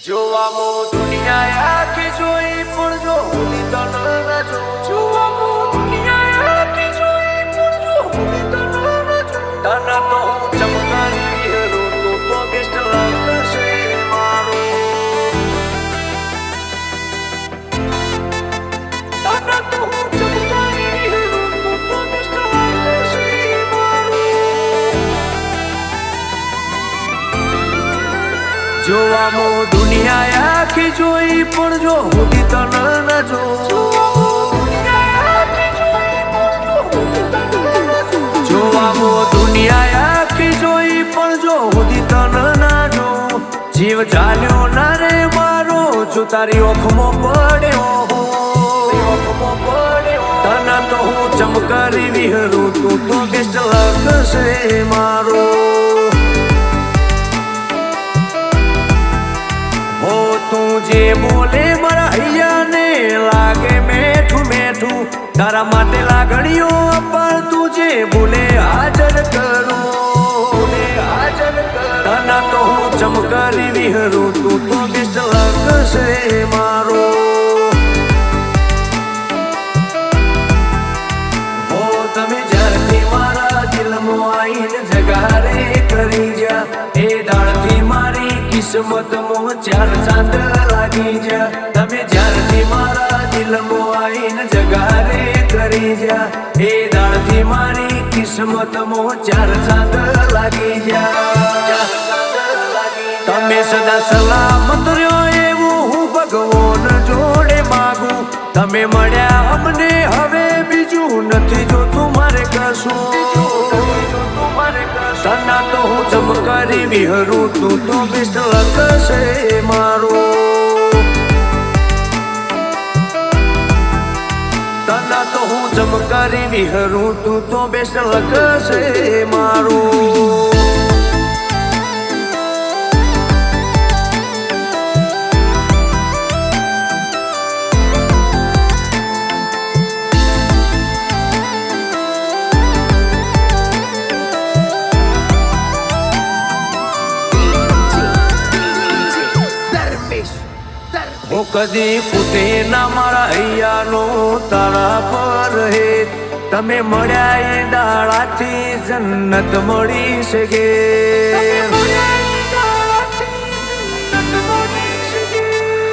જોવામો દુનિયા આખી જોઈ પણ જો હોલી તન ના જો જોવામો દુનિયા આખી જોઈ પણ જો હોલી તન ના જો તન તો હું ચમકારી હેરો તો બેસ્ટ લાગશે મારો તન તો હું ચમકારી હેરો તો બેસ્ટ લાગશે મારો જોવામો દુનિયા આખી જોઈ પણ જો હોલી તન ના જો જોવામો દુનિયા આખી જોઈ પણ જો હોલી તન ના જો જીવ ચાલ્યો ના રે મારો જો તારી ઓખમાં પડ્યો તન તો હું ચમકારી વિહરું તું તો બેસ્ટ લાગશે મારો हो तू जे बोले मारा हैया ने लागे मेठू मेठू तारा माटे लागणियो पर तू जे बोले हाजर करो तना तो हूँ चमकारी विहरू तू तो बेस्ट लगશે मारो हो तमे ज्यारथी मारा दिलમાં આઈને જગારે કરી જા એ દાળથી મારી કિસ્મત મો ચાર ચાંદ લાગી જા તમે જ્યારથી મારા દિલમાં આઈને જગારે કરી જા એ દાળથી મારી કિસ્મત મો ચાર ચાંદ લાગી જા તમે સદા સલામત રહ્યો એવું હું ભગવાન જોડે માગું તમે મળ્યા અમને હવે બીજું નથી જોતું મારે કશું તના તો હું ચમકારી વિહરું તું તો બેસ્ટ લાગશે મારો તના તો હું ચમકારી વિહરું તું તો બેસ્ટ લાગશે મારો હું કદી ફૂટે ના મારા હૈયાનો તારા પર હે તમે મળ્યા એ દાળાથી જન્નત મળી શકે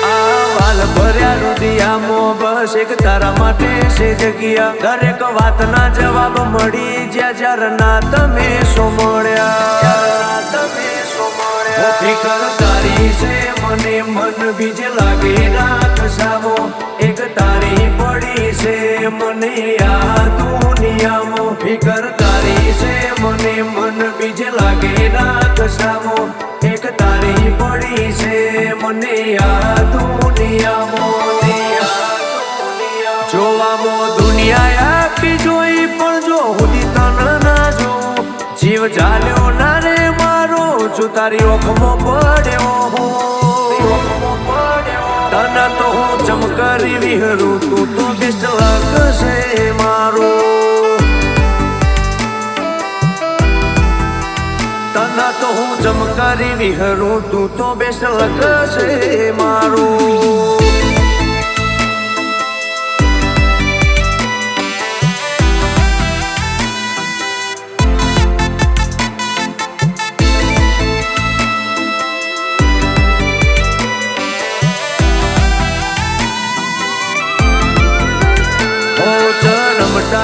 આ વાલ ભર્યા રુદિયામાં બસ એક તારા માટે છે જગ્યા દરેક વાતના જવાબ મળી જ્યાં જ્યારે ના તમે સો મળ્યા ફિકર તારી છે મને મન બીજ લાગે રાત સાવો એક તારી પડી છે મને આ દુનિયામાં ફિકર તારી છે મને મન બીજ લાગે રાત સાવો એક તારી પડી છે મને આ દુનિયામાં જોવામાં દુનિયા આખી જોઈ પણ જો હોલી તન ના જો જીવ ચાલ્યો ના રે મારો જો તારી ઓખમાં પડ્યો તને તો હું ચમકારી વિહરું તું તો બેસ્ટ લાગશે મારો તને તો હું ચમકારી વિહરું તું તો બેસ્ટ લાગશે મારો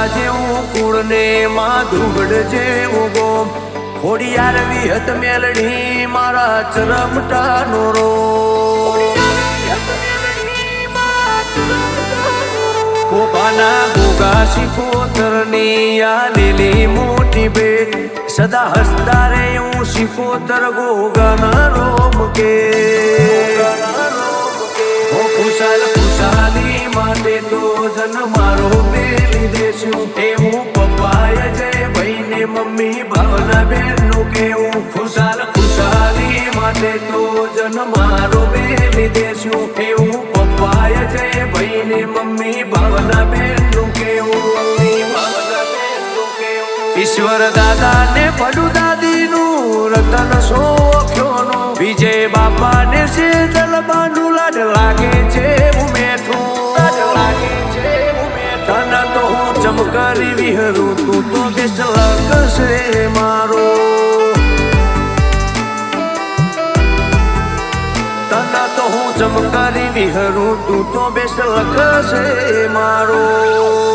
જેવું કુળ ને માં ધુગડ જેવું ગોમ ખોડિયાર વિહત મેલડી મારા ચરમટા નો રો પોપાના ગોગા શિકોતર ની આ લીલી મોટી ભેટ સદા હસતા રે હું શિકોતર ગોગા ના રોમ કે ખુશાલ ખુશાલી માટે તો જન મારો મેલી દેશું એવું પપ્પાએ જય ભાઈ ને મમ્મી ભાવના બેન નું કેવું ખુશાલ ખુશાલી માટે તો જન મારો મેલી દેશું એવું પપ્પાએ જય ભાઈ ને મમ્મી ભાવના બેન નું કેવું ઈશ્વર દાદા ને પડુ દાદી નું રતન સોખ્યો નો વિજય બાપા ને છે બાનું લાડ લાગે છે હું મેઠું લાગે છે તને તો હું ચમકારી વિહરું તું તો બેસ્ટ લગશે મારો તને તો હું ચમકારી વિહરું તું તો બેસ્ટ લગશે મારો